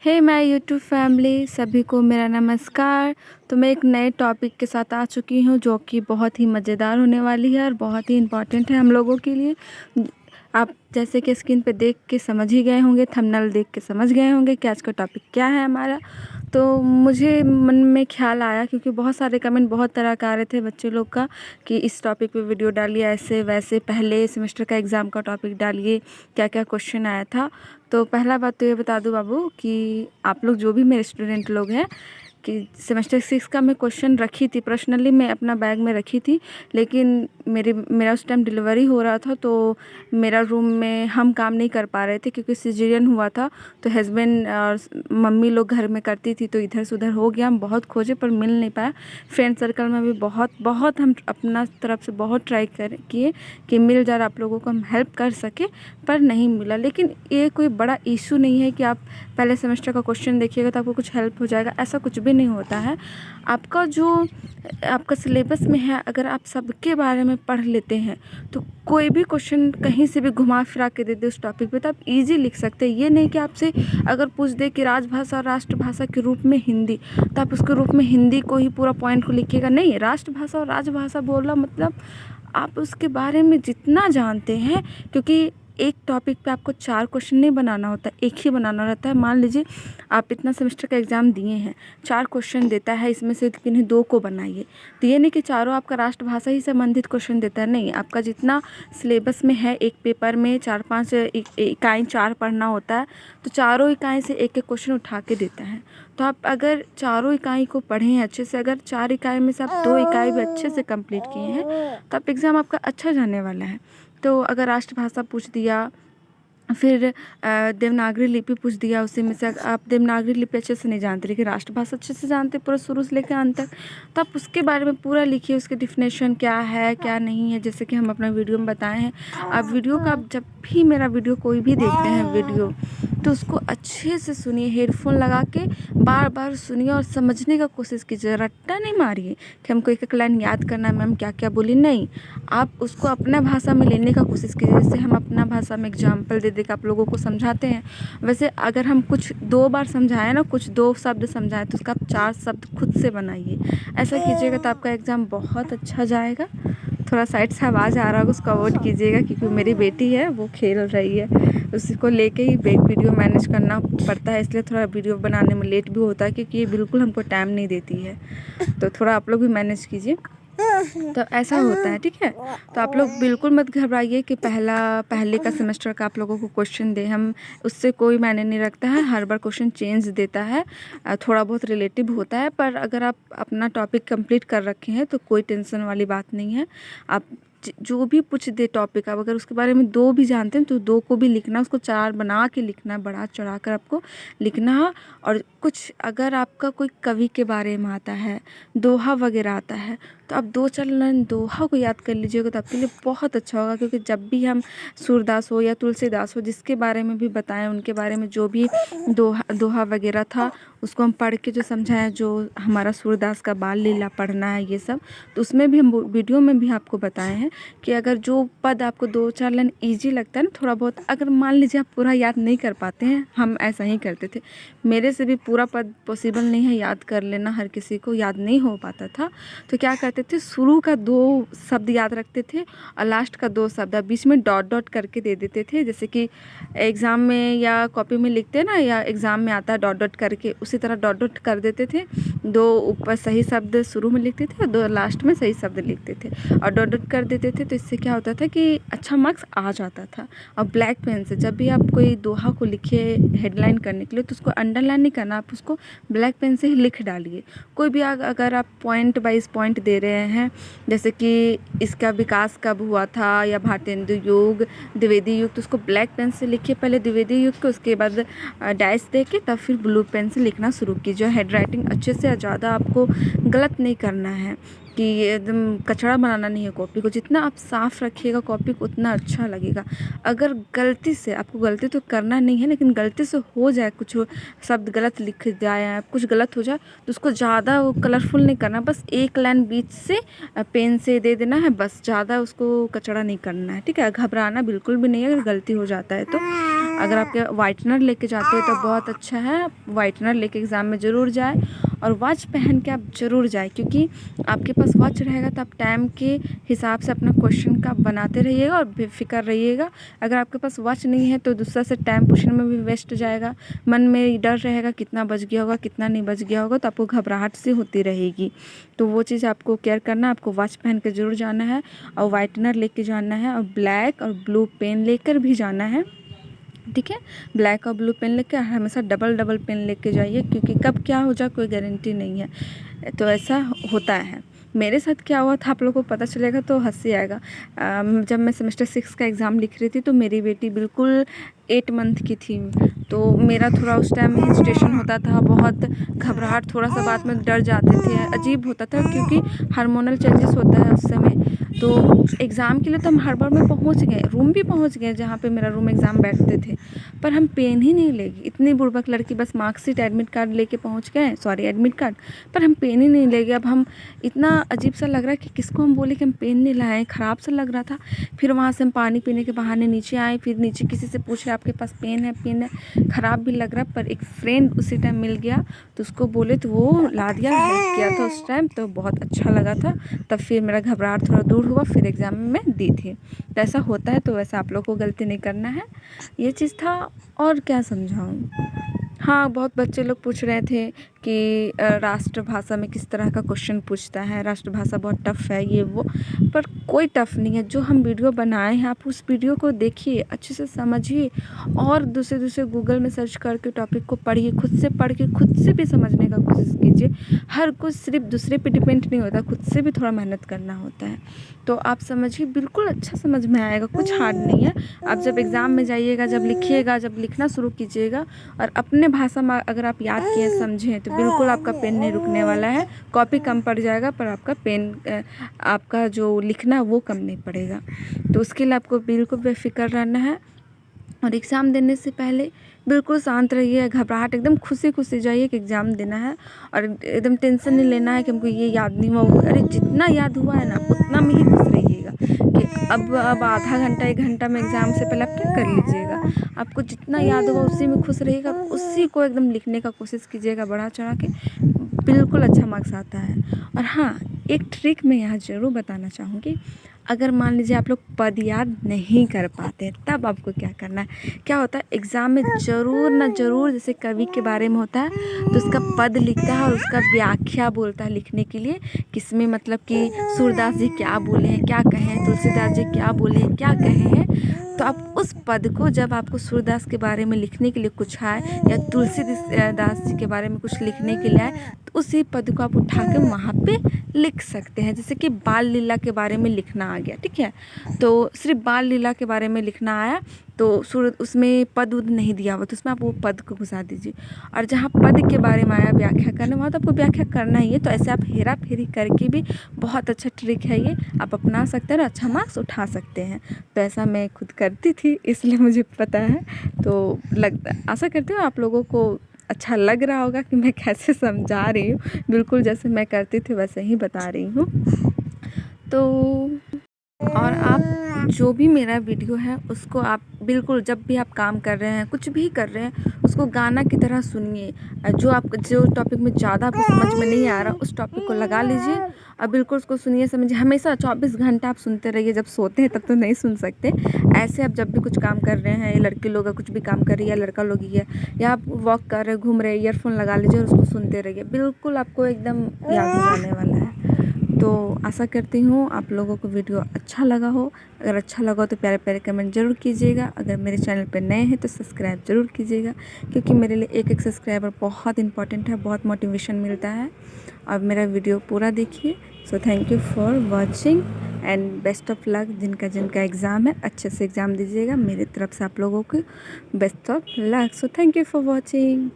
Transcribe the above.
Hey my YouTube family, सभी को मेरा नमस्कार। तो मैं एक नए टॉपिक के साथ आ चुकी हूँ जो कि बहुत ही मज़ेदार होने वाली है और बहुत ही इम्पॉर्टेंट है हम लोगों के लिए। आप जैसे कि स्क्रीन पे देख के समझ ही गए होंगे, थंबनेल देख के समझ गए होंगे कि आज का टॉपिक क्या है हमारा। तो मुझे मन में ख्याल आया, क्योंकि बहुत सारे कमेंट बहुत तरह का आ रहे थे बच्चे लोग का कि इस टॉपिक पे वीडियो डालिए, ऐसे वैसे, पहले सेमेस्टर का एग्ज़ाम का टॉपिक डालिए, क्या क्या क्वेश्चन आया था। तो पहला बात तो ये बता दूं बाबू कि आप लोग जो भी मेरे स्टूडेंट लोग हैं कि सेमेस्टर 6 का मैं क्वेश्चन रखी थी, पर्सनली मैं अपना बैग में रखी थी, लेकिन मेरा उस टाइम डिलीवरी हो रहा था तो मेरा रूम में हम काम नहीं कर पा रहे थे क्योंकि सिजेरियन हुआ था। तो हस्बैंड और मम्मी लोग घर में करती थी तो इधर से उधर हो गया। हम बहुत खोजे पर मिल नहीं पाया। फ्रेंड सर्कल में भी बहुत बहुत हम अपना तरफ से बहुत ट्राई किए कि मिल जाए, आप लोगों को हम हेल्प कर सके, पर नहीं मिला। लेकिन ये कोई बड़ा इशू नहीं है कि आप पहले सेमेस्टर का क्वेश्चन देखिएगा तो आपको कुछ हेल्प हो जाएगा, ऐसा कुछ भी नहीं होता है। आपका सिलेबस में है, अगर आप सबके बारे में पढ़ लेते हैं तो कोई भी क्वेश्चन कहीं से भी घुमा फिरा के दे दे उस टॉपिक पे तो आप इजी लिख सकते हैं। ये नहीं कि आपसे अगर पूछ दे कि राजभाषा और राष्ट्रभाषा के रूप में हिंदी, तो आप उसके रूप में हिंदी को ही पूरा पॉइंट को लिखिएगा। नहीं, राष्ट्रभाषा और राजभाषा बोलना मतलब आप उसके बारे में जितना जानते हैं, क्योंकि एक टॉपिक पे आपको 4 क्वेश्चन नहीं बनाना होता, एक ही बनाना रहता है। मान लीजिए आप इतना सेमेस्टर का एग्ज़ाम दिए हैं, 4 क्वेश्चन देता है, इसमें से किन्हीं 2 को बनाइए। तो ये नहीं कि चारों आपका राष्ट्रभाषा ही संबंधित क्वेश्चन देता है, नहीं, आपका जितना सिलेबस में है एक पेपर में 4-5 इकाई 4 पढ़ना होता है, तो चारों इकाई से एक एक क्वेश्चन उठा के देता है। तो आप अगर चारों इकाई को पढ़ें हैं अच्छे से, अगर 4 इकाई में से आप 2 इकाई भी अच्छे से कंप्लीट किए हैं तो आप एग्ज़ाम आपका अच्छा जाने वाला है। तो अगर राष्ट्रभाषा पूछ दिया, फिर देवनागरी लिपि पूछ दिया, उसी में से आप देवनागरी लिपि अच्छे से नहीं जानते लेकिन राष्ट्रभाषा अच्छे से जानते पूरा शुरू से लेकर अंत तक, तो आप उसके बारे में पूरा लिखिए, उसके डिफिनेशन क्या है क्या नहीं है, जैसे कि हम अपना वीडियो में बताए हैं। आप वीडियो का, आप जब भी मेरा वीडियो कोई भी देखते हैं वीडियो, तो उसको अच्छे से सुनिए, हेडफोन लगा के बार बार सुनिए और समझने का कोशिश कीजिए। रट्टा नहीं मारिए कि हमको एक एक लाइन याद करना है, मैम क्या क्या बोली, नहीं, आप उसको अपना भाषा में लेने का कोशिश कीजिए। जैसे हम अपना भाषा में एग्जाम्पल दे देकर आप लोगों को समझाते हैं, वैसे अगर हम कुछ 2 बार समझाएं ना, कुछ 2 शब्द समझाएं तो उसका आप 4 शब्द खुद से बनाइए। ऐसा कीजिएगा तो आपका एग्ज़ाम बहुत अच्छा जाएगा। थोड़ा साइड से आवाज़ आ रहा होगा, उसको अवॉइड कीजिएगा, क्योंकि मेरी बेटी है वो खेल रही है, उसको लेके ही वीडियो मैनेज करना पड़ता है, इसलिए थोड़ा वीडियो बनाने में लेट भी होता है, क्योंकि ये बिल्कुल हमको टाइम नहीं देती है। तो थोड़ा आप लोग भी मैनेज कीजिए। तो ऐसा होता है, ठीक है। तो आप लोग बिल्कुल मत घबराइए कि पहले का सेमेस्टर का आप लोगों को क्वेश्चन दे, हम उससे कोई मायने नहीं रखता है, हर बार क्वेश्चन चेंज देता है, थोड़ा बहुत रिलेटिव होता है, पर अगर आप अपना टॉपिक कंप्लीट कर रखे हैं तो कोई टेंशन वाली बात नहीं है। आप जो भी पूछ दे टॉपिक, आप अगर उसके बारे में 2 भी जानते हैं तो 2 को भी लिखना, उसको 4 बना के लिखना, बढ़ा चढ़ा कर आपको लिखना। और कुछ अगर आपका कोई कवि के बारे में आता है, दोहा वगैरह आता है, तो आप 2-4 लाइन दोहा को याद कर लीजिएगा तो आपके लिए बहुत अच्छा होगा। क्योंकि जब भी हम सूरदास हो या तुलसीदास हो, जिसके बारे में भी बताएं, उनके बारे में जो भी दोहा वगैरह था उसको हम पढ़ के जो समझाएं, जो हमारा सूरदास का बाल लीला पढ़ना है ये सब, तो उसमें भी हम वीडियो में भी आपको बताए हैं कि अगर जो पद आपको 2-4 लाइन ईजी लगता है ना, थोड़ा बहुत, अगर मान लीजिए आप पूरा याद नहीं कर पाते हैं, हम ऐसा ही करते थे, मेरे से भी पूरा पद पॉसिबल नहीं है याद कर लेना, हर किसी को याद नहीं हो पाता था। तो क्या करते थे, शुरू का 2 शब्द याद रखते थे और लास्ट का 2 शब्द बीच में डॉट डॉट करके दे देते थे। जैसे कि एग्ज़ाम में या कॉपी में लिखते हैं ना, या एग्ज़ाम में आता है डॉट डॉट करके, उसी तरह डॉट डॉट कर देते थे। 2 ऊपर सही शब्द शुरू में लिखते थे और 2 लास्ट में सही शब्द लिखते थे और डॉट डॉट कर देते थे। तो इससे क्या होता था कि अच्छा मार्क्स आ जाता था। और ब्लैक पेन से जब भी आप कोई दोहा को लिखे हेडलाइन करने के लिए, तो उसको अंडरलाइन नहीं करना, आप उसको ब्लैक पेन से ही लिख डालिए। कोई भी अगर आप पॉइंट वाइज पॉइंट दे रहे हैं, जैसे कि इसका विकास कब हुआ था, या भारतेंदु युग, द्विवेदी युग, तो उसको ब्लैक पेन से लिखिए पहले द्विवेदी युग को, उसके बाद डैश दे के तब फिर ब्लू पेन से लिखना शुरू कीजिए। हेड राइटिंग अच्छे से, ज़्यादा आपको गलत नहीं करना है। कि एकदम कचरा बनाना नहीं है कॉपी को। जितना आप साफ़ रखिएगा कॉपी को उतना अच्छा लगेगा। अगर गलती से, आपको गलती तो करना नहीं है, लेकिन गलती से हो जाए, कुछ शब्द गलत लिख जाए, कुछ गलत हो जाए, तो उसको ज़्यादा वो कलरफुल नहीं करना, बस एक लाइन बीच से पेन से दे देना है, बस ज़्यादा उसको कचरा नहीं करना है, ठीक है। घबराना बिल्कुल भी नहीं है अगर गलती हो जाता है तो। अगर आपके वाइटनर लेके जाते हैं तो बहुत अच्छा है, वाइटनर लेके एग्ज़ाम में ज़रूर जाए, और वॉच पहन के आप ज़रूर जाए, क्योंकि आपके पास वॉच रहेगा तो आप टाइम के हिसाब से अपना क्वेश्चन का बनाते रहिएगा और बेफिक्र रहिएगा। अगर आपके पास वॉच नहीं है तो दूसरा से टाइम पूछने में भी वेस्ट जाएगा, मन में डर रहेगा कितना बच गया होगा, कितना नहीं बच गया होगा, तो आपको घबराहट सी होती रहेगी। तो वो चीज़ आपको केयर करना, आपको वॉच पहन के ज़रूर जाना है, और वाइटनर लेके जाना है, और ब्लैक और ब्लू पेन लेकर भी जाना है, ठीक है। ब्लैक और ब्लू पेन लेके हमेशा डबल पेन लेके जाइए, क्योंकि कब क्या हो जाए कोई गारंटी नहीं है। तो ऐसा होता है। मेरे साथ क्या हुआ था आप लोगों को पता चलेगा तो हंसी आएगा। जब मैं सेमेस्टर 6 का एग्ज़ाम लिख रही थी तो मेरी बेटी बिल्कुल 8 मंथ की थी। तो मेरा थोड़ा उस टाइम हेजिटेशन होता था, बहुत घबराहट, थोड़ा सा बात में डर जाते थे, अजीब होता था, क्योंकि हार्मोनल चेंजेस होता है उस समय। तो एग्ज़ाम के लिए तो हम हड़बड़ में पहुंच गए, रूम भी पहुंच गए जहाँ पे मेरा रूम एग्ज़ाम बैठते थे, पर हम पेन ही नहीं ले गए। इतनी बुड़बक लड़की, बस मार्कशीट एडमिट कार्ड लेके पहुंच गए, सॉरी एडमिट कार्ड, पर हम पेन ही नहीं ले गए। अब हम, इतना अजीब सा लग रहा है कि किसको हम बोले कि हम पेन नहीं लाए, ख़राब सा लग रहा था। फिर वहाँ से हम पानी पीने के बहाने नीचे आए, फिर नीचे किसी से पूछे आपके पास पेन है, पेन है, ख़राब भी लग रहा, पर एक फ्रेंड उसी टाइम मिल गया तो उसको बोले तो वो ला दिया, हेल्प किया था उस टाइम, तो बहुत अच्छा लगा था। तब फिर मेरा घबराहट थोड़ा दूर हुआ, फिर एग्ज़ाम में दी थी। तो ऐसा होता है, तो वैसा आप लोग को गलती नहीं करना है, ये चीज़ था। और क्या समझाऊँ। हाँ, बहुत बच्चे लोग पूछ रहे थे कि राष्ट्रभाषा में किस तरह का क्वेश्चन पूछता है, राष्ट्रभाषा बहुत टफ़ है, ये वो, पर कोई टफ़ नहीं है। जो हम वीडियो बनाए हैं आप उस वीडियो को देखिए, अच्छे से समझिए, और दूसरे गूगल में सर्च करके टॉपिक को पढ़िए, खुद से पढ़ के खुद से भी समझने का कोशिश कीजिए। हर कुछ सिर्फ दूसरे पे डिपेंड नहीं होता, खुद से भी थोड़ा मेहनत करना होता है। तो आप समझिए, बिल्कुल अच्छा समझ में आएगा, कुछ हार्ड नहीं है। आप जब एग्ज़ाम में जाइएगा, जब लिखिएगा, जब लिखना शुरू कीजिएगा, और अपने भाषा में अगर आप याद किए, समझें, तो बिल्कुल आपका पेन नहीं रुकने वाला है। कॉपी कम पड़ जाएगा पर आपका पेन, आपका जो लिखना है वो कम नहीं पड़ेगा। तो उसके लिए आपको बिल्कुल बेफिक्र रहना है, और एग्ज़ाम देने से पहले बिल्कुल शांत रहिए, घबराहट, एकदम खुशी जाइए कि एग्ज़ाम देना है, और एकदम टेंशन नहीं लेना है कि हमको ये याद नहीं हुआ। अरे जितना याद हुआ है ना उतना में ही खुश रहिएगा, कि अब आधा घंटा 1 घंटा में एग्ज़ाम से पहले आप क्या कर लीजिएगा, आपको जितना याद होगा उसी में खुश रहिएगा, उसी को एकदम लिखने का कोशिश कीजिएगा बढ़ा चढ़ा के, बिल्कुल अच्छा मार्क्स आता है। और हाँ, एक ट्रिक मैं यहाँ ज़रूर बताना चाहूँगी। अगर मान लीजिए आप लोग पद याद नहीं कर पाते, तब आपको क्या करना है। क्या होता है एग्ज़ाम में ज़रूर ना ज़रूर, जैसे कवि के बारे में होता है तो उसका पद लिखता है और उसका व्याख्या बोलता है लिखने के लिए, किसमें मतलब कि सूरदास जी क्या बोले हैं, क्या कहे हैं, तुलसीदास जी क्या बोले हैं, क्या कहे हैं। तो आप उस पद को, जब आपको सूरदास के बारे में लिखने के लिए कुछ आए, या तुलसीदास जी के बारे में कुछ लिखने के लिए आए, तो उसी पद को आप उठा के वहाँ पे लिख सकते हैं। जैसे कि बाल लीला के बारे में लिखना आ गया, ठीक है, तो सिर्फ बाल लीला के बारे में लिखना आया, तो उसमें पद उद नहीं दिया हुआ, तो उसमें आप वो पद को घुसा दीजिए, और जहाँ पद के बारे में आया व्याख्या करने, वहाँ तो आपको व्याख्या करना ही है। तो ऐसे आप हेरा फेरी करके भी, बहुत अच्छा ट्रिक है ये, आप अपना सकते हैं और अच्छा मार्क्स उठा सकते हैं। तो ऐसा मैं खुद करती थी, इसलिए मुझे पता है। तो आशा करती हूँ आप लोगों को अच्छा लग रहा होगा कि मैं कैसे समझा रही हूँ, बिल्कुल जैसे मैं करती थी वैसे ही बता रही हूँ। तो और आप जो भी मेरा वीडियो है उसको आप बिल्कुल, जब भी आप काम कर रहे हैं, कुछ भी कर रहे हैं, उसको गाना की तरह सुनिए। जो टॉपिक में ज़्यादा आपको समझ में नहीं आ रहा, उस टॉपिक को लगा लीजिए और बिल्कुल उसको सुनिए, समझिए। हमेशा 24 घंटा आप सुनते रहिए, जब सोते हैं तब तो नहीं सुन सकते। ऐसे आप जब भी कुछ काम कर रहे हैं, लड़के लोग कुछ भी काम कर रही है, लड़का लोग ही है, या आप वॉक कर रहे, घूम रहे, ईयरफोन लगा लीजिए और उसको सुनते रहिए, बिल्कुल आपको एकदम याद हो जाने वाला है। तो आशा करती हूँ आप लोगों को वीडियो अच्छा लगा हो। अगर अच्छा लगा हो तो प्यारे प्यारे कमेंट ज़रूर कीजिएगा। अगर मेरे चैनल पर नए हैं तो सब्सक्राइब ज़रूर कीजिएगा, क्योंकि मेरे लिए एक सब्सक्राइबर बहुत इंपॉर्टेंट है, बहुत मोटिवेशन मिलता है। और मेरा वीडियो पूरा देखिए। So thank you for watching and best of luck. जिनका एग्ज़ाम है अच्छे से एग्ज़ाम दीजिएगा। मेरी तरफ से आप लोगों को best of luck. So thank you for watching.